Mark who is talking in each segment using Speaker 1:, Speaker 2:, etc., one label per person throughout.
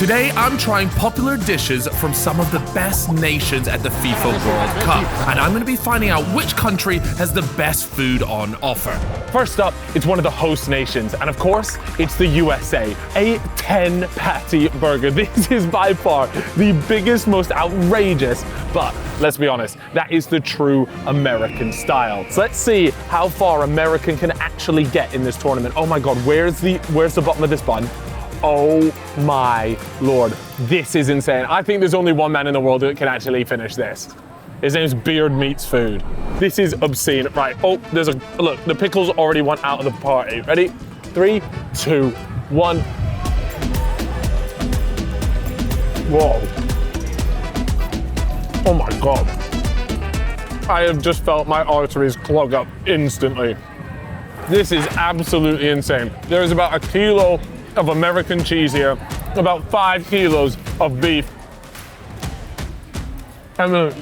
Speaker 1: Today, I'm trying popular dishes from some of the best nations at the FIFA World Cup, and I'm going to be finding out which country has the best food on offer.
Speaker 2: First up, it's one of the host nations, and of course, it's the USA. A 10-patty burger. This is by far the biggest, most outrageous, but let's be honest, that is the true American style. So let's see how far American can actually get in this tournament. Oh my God, where's the bottom of this bun? Oh my Lord, this is insane. I think there's only one man in the world that can actually finish this. His name's Beard Meats Food. This is obscene. Right, oh, look, the pickles already went out of the party. Ready? 3, 2, 1. Whoa. Oh my God. I have just felt my arteries clog up instantly. This is absolutely insane. There is about 1 kilo of American cheese here, about 5 kilos of beef. And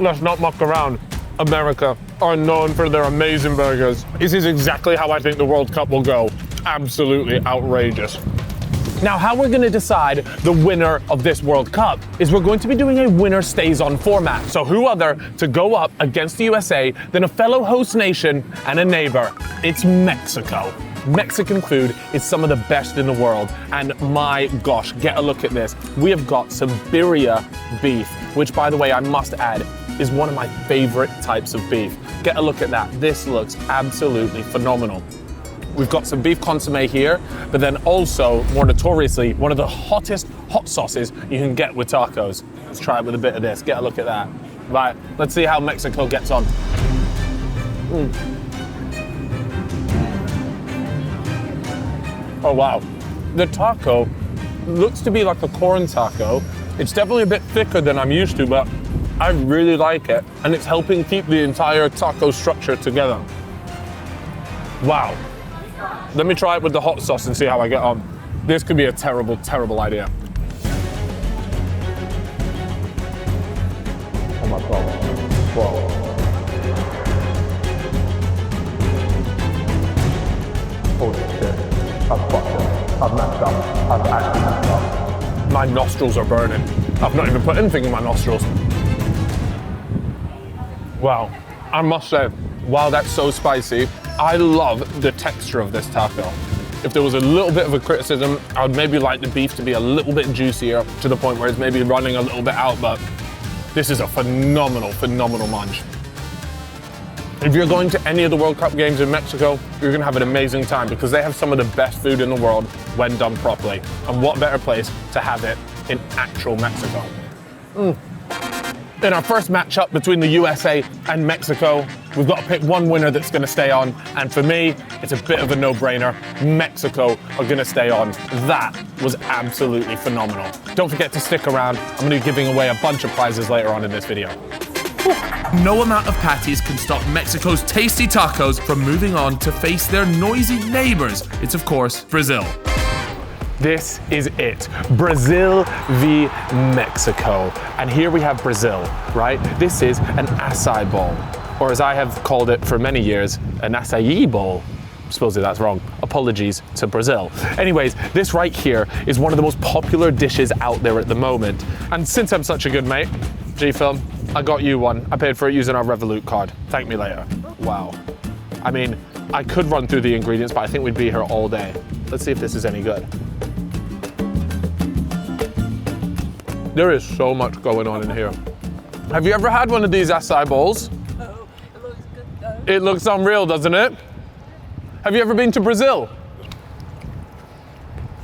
Speaker 2: let's not muck around. America are known for their amazing burgers. This is exactly how I think the World Cup will go. Absolutely outrageous. Now, how we're going to decide the winner of this World Cup is we're going to be doing a winner stays on format. So who other to go up against the USA than a fellow host nation and a neighbor? It's Mexico. Mexican food is some of the best in the world, and my gosh, get a look at this. We have got some birria beef, which, by the way, I must add, is one of my favorite types of beef. Get a look at that. This looks absolutely phenomenal. We've got some beef consomme here, but then also, more notoriously, one of the hottest hot sauces you can get with tacos. Let's try it with a bit of this. Get a look at that. Right, let's see how Mexico gets on. Oh wow, the taco looks to be like a corn taco. It's definitely a bit thicker than I'm used to, but I really like it. And it's helping keep the entire taco structure together. Wow. Let me try it with the hot sauce and see how I get on. This could be a terrible, terrible idea. Oh my God, whoa. Holy shit. I've fucked it. I've messed up. I've actually messed up. My nostrils are burning. I've not even put anything in my nostrils. Wow. I must say, wow, that's so spicy. I love the texture of this taco. If there was a little bit of a criticism, I would maybe like the beef to be a little bit juicier to the point where it's maybe running a little bit out, but this is a phenomenal, phenomenal munch. If you're going to any of the World Cup games in Mexico, you're gonna have an amazing time because they have some of the best food in the world when done properly. And what better place to have it in actual Mexico. In our first matchup between the USA and Mexico, we've got to pick one winner that's gonna stay on. And for me, it's a bit of a no-brainer. Mexico are gonna stay on. That was absolutely phenomenal. Don't forget to stick around. I'm gonna be giving away a bunch of prizes later on in this video.
Speaker 1: No amount of patties can stop Mexico's tasty tacos from moving on to face their noisy neighbors. It's, of course, Brazil.
Speaker 2: This is it. Brazil v Mexico. And here we have Brazil, right? This is an acai bowl, or as I have called it for many years, an acai bowl. Supposedly that's wrong. Apologies to Brazil. Anyways, this right here is one of the most popular dishes out there at the moment. And since I'm such a good mate, G-Film, I got you one. I paid for it using our Revolut card. Thank me later. Wow. I mean, I could run through the ingredients, but I think we'd be here all day. Let's see if this is any good. There is so much going on in here. Have you ever had one of these acai bowls?
Speaker 3: Oh, it looks good though.
Speaker 2: It looks unreal, doesn't it? Have you ever been to Brazil?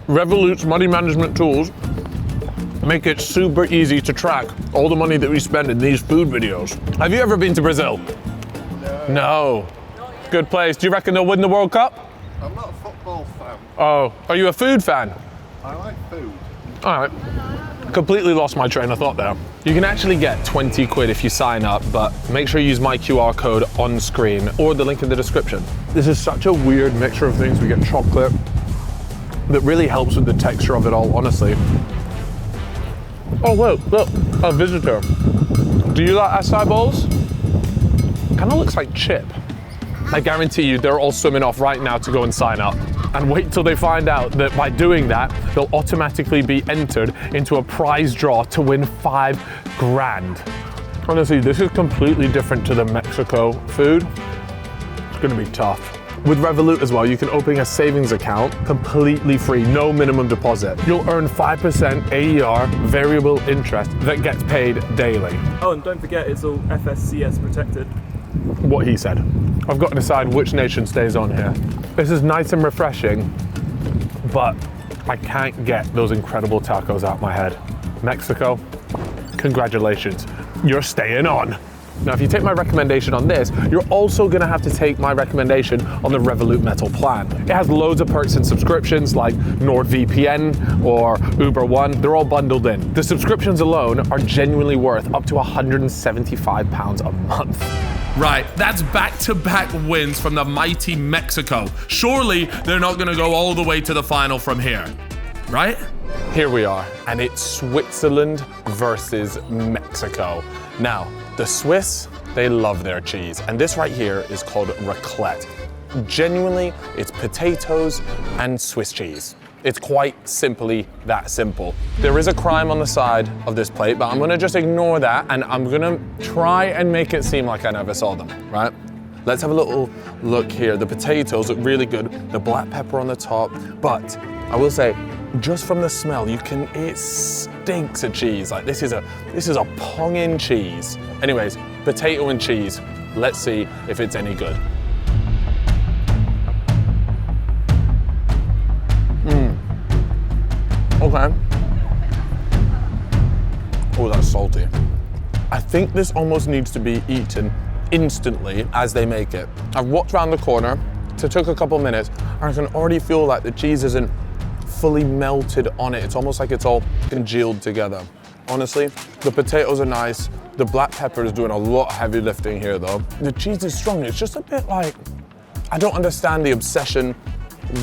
Speaker 2: Revolut's money management tools make it super easy to track all the money that we spend in these food videos. Have you ever been to Brazil? No. Good place. Do you reckon they'll win the World Cup?
Speaker 4: I'm not a football fan.
Speaker 2: Oh, are you a food fan?
Speaker 4: I like food.
Speaker 2: All right. Completely lost my train of thought there. You can actually get 20 quid if you sign up, but make sure you use my QR code on screen or the link in the description. This is such a weird mixture of things. We get chocolate that really helps with the texture of it all, honestly. Oh, look, a visitor. Do you like acai bowls? Kind of looks like chip. I guarantee you they're all swimming off right now to go and sign up. And wait till they find out that by doing that, they'll automatically be entered into a prize draw to win 5 grand. Honestly, this is completely different to the Mexico food. It's gonna be tough. With Revolut as well, you can open a savings account completely free, no minimum deposit. You'll earn 5% AER variable interest that gets paid daily.
Speaker 5: Oh, and don't forget, it's all FSCS protected.
Speaker 2: What he said. I've got to decide which nation stays on here. This is nice and refreshing, but I can't get those incredible tacos out my head. Mexico, congratulations, you're staying on. Now, if you take my recommendation on this, you're also gonna have to take my recommendation on the Revolut Metal plan. It has loads of perks and subscriptions like NordVPN or Uber One. They're all bundled in. The subscriptions alone are genuinely worth up to £175 a month.
Speaker 1: Right, that's back-to-back wins from the mighty Mexico. Surely they're not gonna go all the way to the final from here, right?
Speaker 2: Here we are, and it's Switzerland versus Mexico. Now, the Swiss, they love their cheese, and this right here is called raclette. Genuinely, it's potatoes and Swiss cheese. It's quite simply that simple. There is a crime on the side of this plate, but I'm gonna just ignore that, and I'm gonna try and make it seem like I never saw them, right? Let's have a little look here. The potatoes look really good, the black pepper on the top, but I will say, just from the smell, it stinks of cheese. Like this is a pong-in cheese. Anyways, potato and cheese. Let's see if it's any good. Okay. Oh, that's salty. I think this almost needs to be eaten instantly as they make it. I've walked around the corner, so it took a couple minutes, and I can already feel like the cheese isn't fully melted on it. It's almost like it's all congealed together. Honestly, the potatoes are nice. The black pepper is doing a lot of heavy lifting here though. The cheese is strong. It's just a bit like, I don't understand the obsession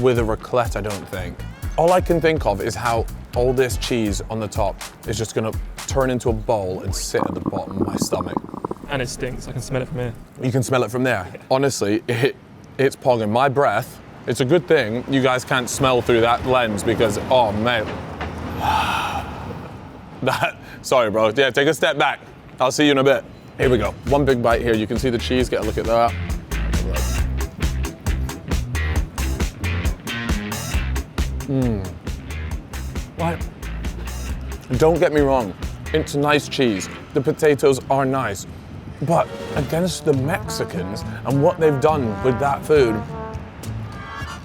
Speaker 2: with a raclette, I don't think. All I can think of is how all this cheese on the top is just gonna turn into a bowl and sit at the bottom of my stomach.
Speaker 5: And it stinks, I can smell it from here.
Speaker 2: You can smell it from there. Honestly, it's pogging. My breath, it's a good thing you guys can't smell through that lens because, oh mate. Sorry bro, yeah, take a step back. I'll see you in a bit. Here we go, one big bite here. You can see the cheese, get a look at that. Right. Don't get me wrong, it's nice cheese. The potatoes are nice, but against the Mexicans and what they've done with that food,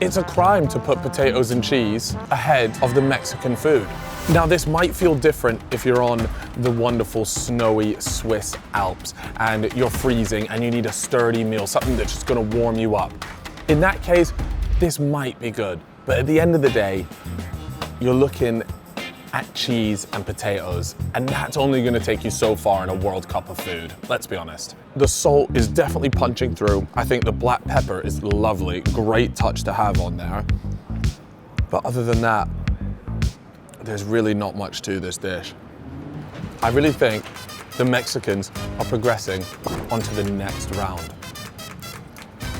Speaker 2: it's a crime to put potatoes and cheese ahead of the Mexican food. Now, this might feel different if you're on the wonderful snowy Swiss Alps and you're freezing and you need a sturdy meal, something that's just gonna warm you up. In that case, this might be good. But at the end of the day, you're looking at cheese and potatoes, and that's only gonna take you so far in a World Cup of food, let's be honest. The salt is definitely punching through. I think the black pepper is lovely, great touch to have on there. But other than that, there's really not much to this dish. I really think the Mexicans are progressing onto the next round.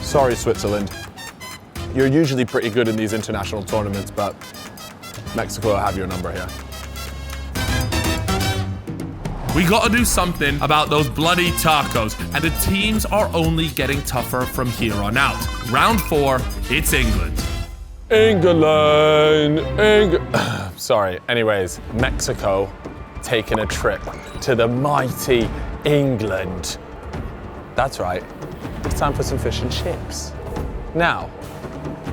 Speaker 2: Sorry, Switzerland. You're usually pretty good in these international tournaments, but Mexico will have your number here.
Speaker 1: We gotta do something about those bloody tacos, and the teams are only getting tougher from here on out. Round 4, it's England.
Speaker 2: Sorry, anyways, Mexico taking a trip to the mighty England. That's right, it's time for some fish and chips. Now,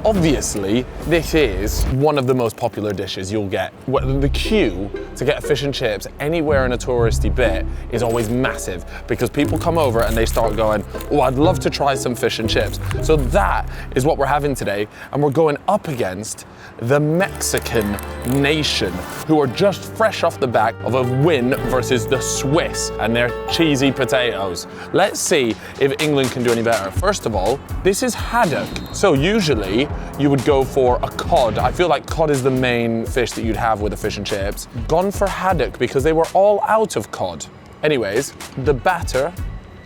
Speaker 2: obviously, this is one of the most popular dishes you'll get. The queue to get fish and chips anywhere in a touristy bit is always massive because people come over and they start going, oh, I'd love to try some fish and chips. So that is what we're having today, and we're going up against the Mexican nation, who are just fresh off the back of a win versus the Swiss and their cheesy potatoes. Let's see if England can do any better. First of all, this is haddock. So usually you would go for a cod. I feel like cod is the main fish that you'd have with the fish and chips. Gone for haddock because they were all out of cod. Anyways, the batter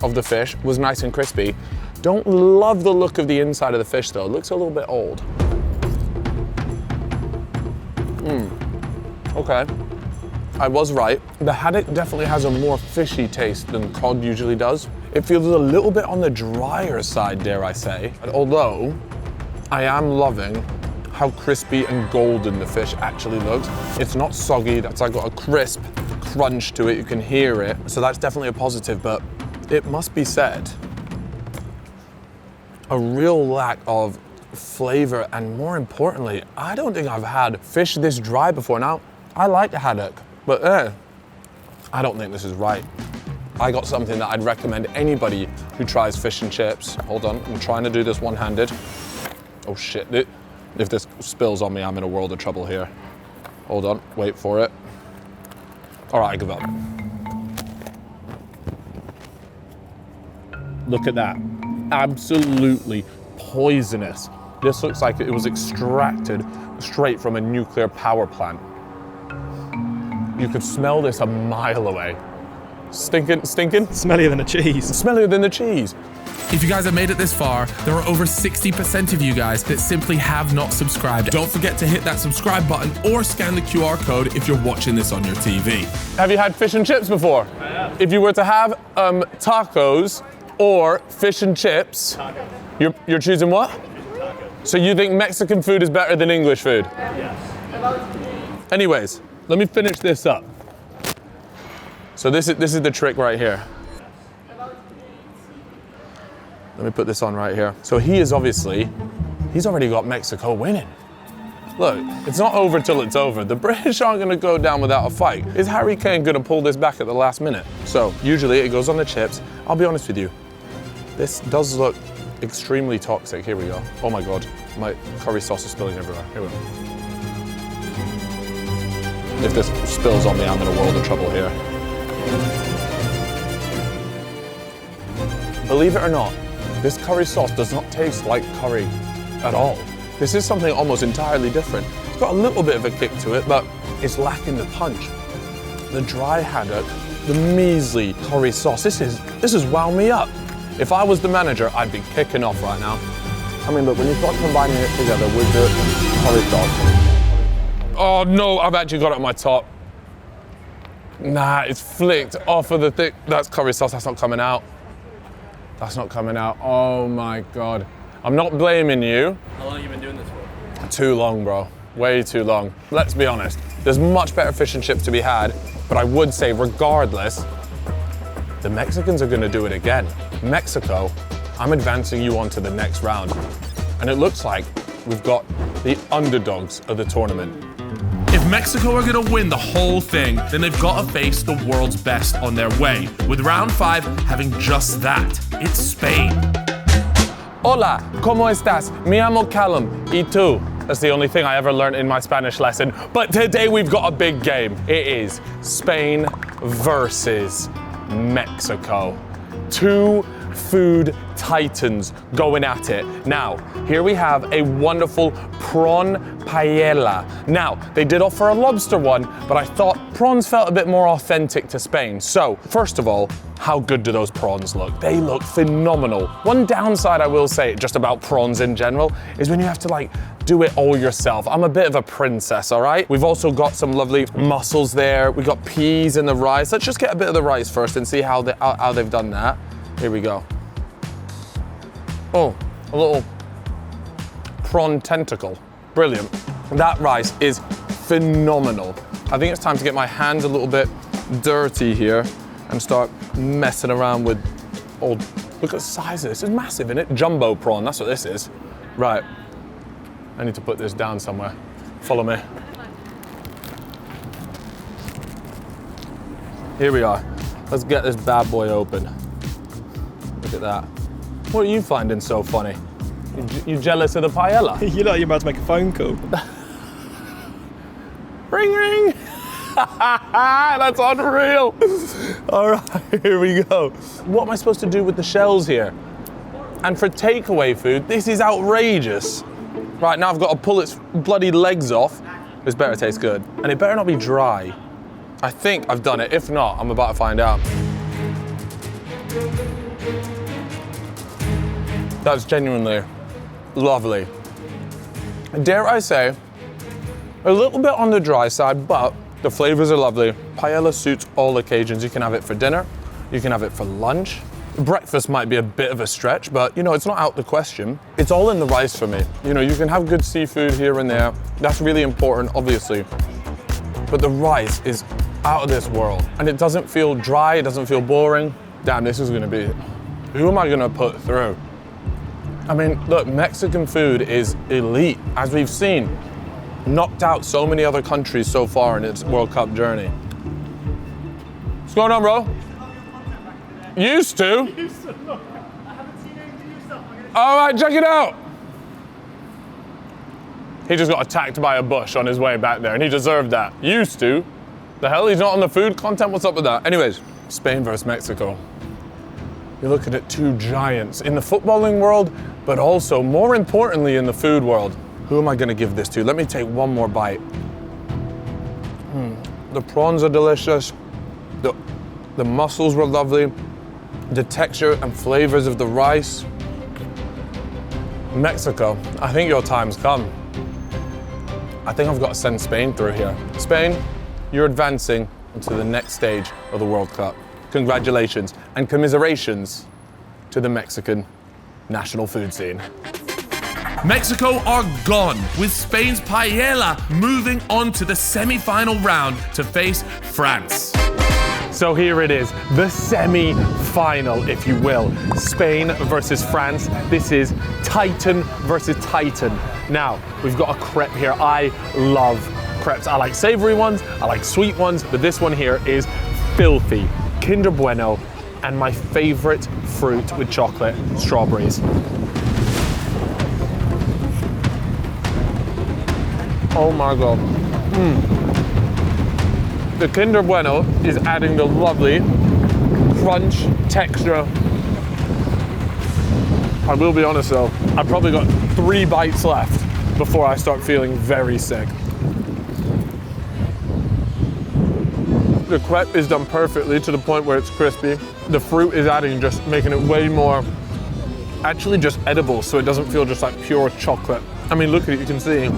Speaker 2: of the fish was nice and crispy. Don't love the look of the inside of the fish though. It looks a little bit old. Okay. I was right. The haddock definitely has a more fishy taste than cod usually does. It feels a little bit on the drier side, dare I say. Although, I am loving how crispy and golden the fish actually looks. It's not soggy, it's like got a crisp crunch to it, you can hear it. So that's definitely a positive, but it must be said, a real lack of flavor, and more importantly, I don't think I've had fish this dry before. Now, I like the haddock, but I don't think this is right. I got something that I'd recommend anybody who tries fish and chips. Hold on, I'm trying to do this one-handed. Oh shit, if this spills on me, I'm in a world of trouble here. Hold on, wait for it. All right, I give up. Look at that, absolutely poisonous. This looks like it was extracted straight from a nuclear power plant. You could smell this a mile away. Stinking?
Speaker 5: Smellier than a cheese.
Speaker 2: Smellier than the cheese.
Speaker 1: If you guys have made it this far, there are over 60% of you guys that simply have not subscribed. Don't forget to hit that subscribe button or scan the QR code if you're watching this on your TV.
Speaker 2: Have you had fish and chips before?
Speaker 5: I have.
Speaker 2: If you were to have tacos or fish and chips, you're choosing what? So you think Mexican food is better than English food?
Speaker 5: Yes.
Speaker 2: Anyways, let me finish this up. So this is the trick right here. Let me put this on right here. So he's already got Mexico winning. Look, it's not over till it's over. The British aren't gonna go down without a fight. Is Harry Kane gonna pull this back at the last minute? So usually it goes on the chips. I'll be honest with you. This does look extremely toxic. Here we go. Oh my God, my curry sauce is spilling everywhere. Here we go. If this spills on me, I'm in a world of trouble here. Believe it or not, this curry sauce does not taste like curry at all. This is something almost entirely different. It's got a little bit of a kick to it, but it's lacking the punch. The dry haddock, the measly curry sauce, this is wound me up. If I was the manager, I'd be kicking off right now. I mean, look, when you start combining it together with the curry sauce. Oh no, I've actually got it on my top. Nah, it's flicked off of the thick. That's curry sauce, that's not coming out. That's not coming out. Oh my God. I'm not blaming you.
Speaker 5: How long have you been doing this for?
Speaker 2: Too long, bro. Way too long. Let's be honest. There's much better fish and chips to be had, but I would say regardless, the Mexicans are gonna do it again. Mexico, I'm advancing you on to the next round. And it looks like we've got the underdogs of the tournament.
Speaker 1: If Mexico are gonna win the whole thing, then they've got to face the world's best on their way, with round 5 having just that. It's Spain.
Speaker 2: Hola, ¿cómo estás? Me llamo Callum. ¿Y tú? That's the only thing I ever learned in my Spanish lesson. But today we've got a big game. It is Spain versus Mexico. Two food titans going at it. Now, here we have a wonderful prawn paella. Now, they did offer a lobster one, but I thought prawns felt a bit more authentic to Spain. So, first of all, how good do those prawns look? They look phenomenal. One downside I will say just about prawns in general is when you have to do it all yourself. I'm a bit of a princess, all right? We've also got some lovely mussels there. We've got peas in the rice. Let's just get a bit of the rice first and see how they've done that. Here we go. Oh, a little prawn tentacle. Brilliant. That rice is phenomenal. I think it's time to get my hands a little bit dirty here and start messing around with, oh, look at the size of this. It's massive, isn't it? Jumbo prawn, that's what this is. Right, I need to put this down somewhere. Follow me. Here we are. Let's get this bad boy open. Look at that. What are you finding so funny? You jealous of the paella?
Speaker 5: You look like you're about to make a phone call.
Speaker 2: Ring, ring. That's unreal. All right, here we go. What am I supposed to do with the shells here? And for takeaway food, this is outrageous. Right, now I've got to pull its bloody legs off. This better taste good. And it better not be dry. I think I've done it. If not, I'm about to find out. That's genuinely lovely. Dare I say, a little bit on the dry side, but The flavors are lovely. Paella suits all occasions. You can have it for dinner, you can have it for lunch. Breakfast might be a bit of a stretch, but you know, it's not out the question. It's all in the rice for me. You know, you can have good seafood here and there. That's really important, obviously. But the rice is out of this world. And it doesn't feel dry, it doesn't feel boring. Damn, this is gonna be, who am I gonna put through? I mean, look, Mexican food is elite, as we've seen. Knocked out so many other countries so far in its World Cup journey. What's going on, bro? Used to? I haven't seen any new stuff. All right, check it out. He just got attacked by a bush on his way back there, and he deserved that. Used to? The hell, he's not on the food content? What's up with that? Anyways, Spain versus Mexico. You're looking at two giants in the footballing world, but also, more importantly, in the food world. Who am I gonna give this to? Let me take one more bite. The prawns are delicious. The mussels were lovely. The texture and flavors of the rice. Mexico, I think your time's come. I think I've got to send Spain through here. Spain, you're advancing into the next stage of the World Cup. Congratulations and commiserations to the Mexican national food scene.
Speaker 1: Mexico are gone, with Spain's paella moving on to the semi-final round to face France.
Speaker 2: So here it is, the semi-final, if you will. Spain versus France. This is Titan versus Titan. Now, we've got a crepe here. I love crepes. I like savory ones, I like sweet ones, but this one here is filthy. Kinder Bueno, and my favorite fruit with chocolate, strawberries. Oh my God. The Kinder Bueno is adding the lovely crunch texture. I will be honest though, I've probably got 3 bites left before I start feeling very sick. The crepe is done perfectly to the point where it's crispy. The fruit is adding, just making it way more, actually just edible, so it doesn't feel just like pure chocolate. I mean, look at it, you can see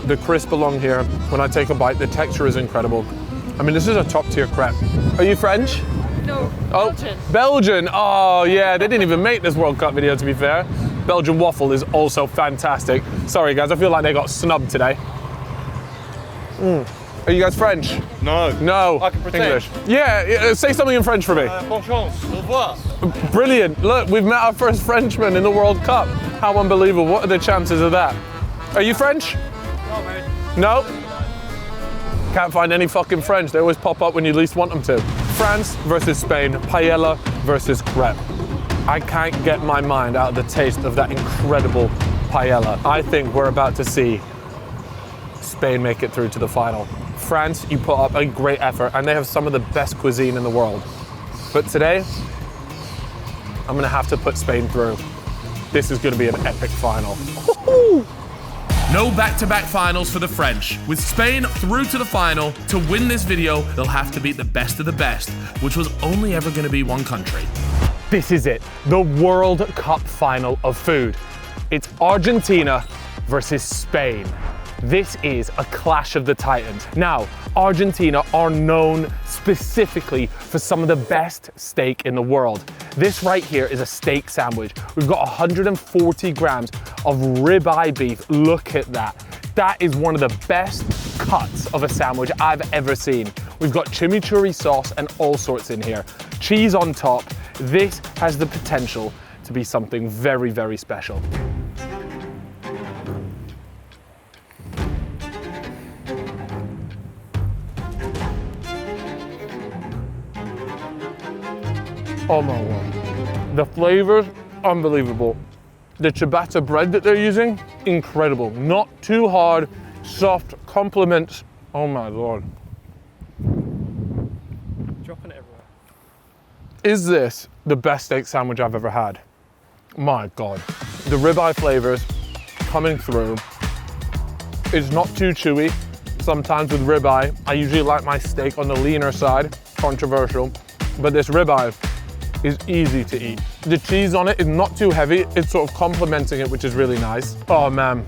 Speaker 2: the crisp along here. When I take a bite, the texture is incredible. I mean, this is a top tier crepe. Are you French?
Speaker 3: No,
Speaker 2: Oh,
Speaker 3: Belgian.
Speaker 2: Belgian. Oh yeah, they didn't even make this World Cup video, to be fair. Belgian waffle is also fantastic. Sorry guys, I feel like they got snubbed today. Are you guys French?
Speaker 5: No.
Speaker 2: No.
Speaker 5: I can pretend.
Speaker 2: English. Yeah, say something in French for me.
Speaker 5: Bonne chance. Au revoir.
Speaker 2: Brilliant. Look, we've met our first Frenchman in the World Cup. How unbelievable. What are the chances of that? Are you French?
Speaker 5: No, mate.
Speaker 2: No? Can't find any fucking French. They always pop up when you least want them to. France versus Spain, paella versus crepe. I can't get my mind out of the taste of that incredible paella. I think we're about to see Spain make it through to the final. France, you put up a great effort, and they have some of the best cuisine in the world. But today, I'm gonna have to put Spain through. This is gonna be an epic final. Woo-hoo!
Speaker 1: No back-to-back finals for the French. With Spain through to the final, to win this video, they'll have to beat the best of the best, which was only ever gonna be one country.
Speaker 2: This is it, the World Cup final of food. It's Argentina versus Spain. This is a clash of the titans. Now, Argentina are known specifically for some of the best steak in the world. This right here is a steak sandwich. We've got 140 grams of ribeye beef. Look at that. That is one of the best cuts of a sandwich I've ever seen. We've got chimichurri sauce and all sorts in here. Cheese on top. This has the potential to be something very, very special. Oh my God. The flavors, unbelievable. The ciabatta bread that they're using, incredible. Not too hard, soft, complements. Oh my Lord.
Speaker 5: Dropping it everywhere.
Speaker 2: Is this the best steak sandwich I've ever had? My God. The ribeye flavors coming through. It's not too chewy. Sometimes with ribeye, I usually like my steak on the leaner side, controversial, but this ribeye is easy to eat. The cheese on it is not too heavy. It's sort of complementing it, which is really nice. Oh man,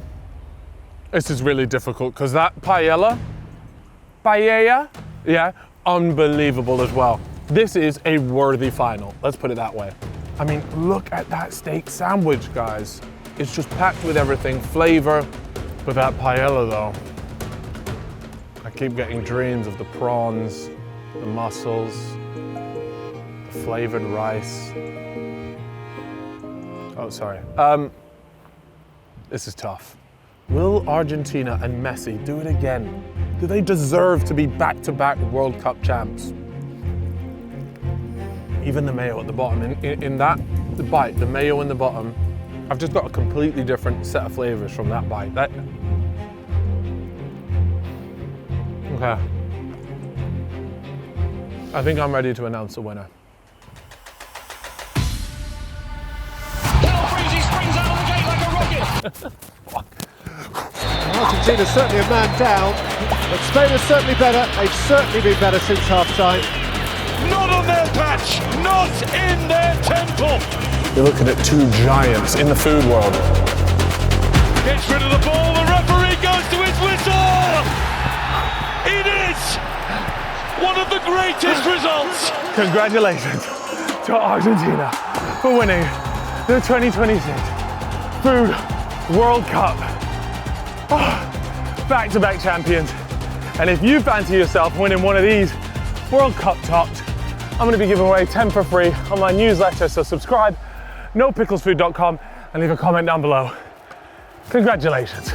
Speaker 2: this is really difficult because that paella paella, yeah, unbelievable as well. This is a worthy final, let's put it that way. I mean, look at that steak sandwich, guys. It's just packed with everything, flavor. But that paella though, I keep getting dreams of the prawns, the mussels, the flavored rice. Oh, sorry. This is tough. Will Argentina and Messi do it again? Do they deserve to be back-to-back World Cup champs? Even the mayo at the bottom, in that the bite, the mayo in the bottom, I've just got a completely different set of flavors from that bite. Okay. I think I'm ready to announce the winner.
Speaker 6: Calfreezy springs out of the gate like a rocket.
Speaker 7: Argentina's certainly a man down, but Spain is certainly better. They've certainly been better since half-time.
Speaker 6: Not on their patch, not in their temple.
Speaker 2: You're looking at two giants in the food world.
Speaker 6: Gets rid of the ball, the referee goes to his whistle. It is one of the greatest results.
Speaker 2: Congratulations to Argentina for winning the 2026 Food World Cup. Back-to-back champions. And if you fancy yourself winning one of these World Cup tops, I'm going to be giving away 10 for free on my newsletter, so subscribe, nopicklesfood.com, and leave a comment down below. Congratulations.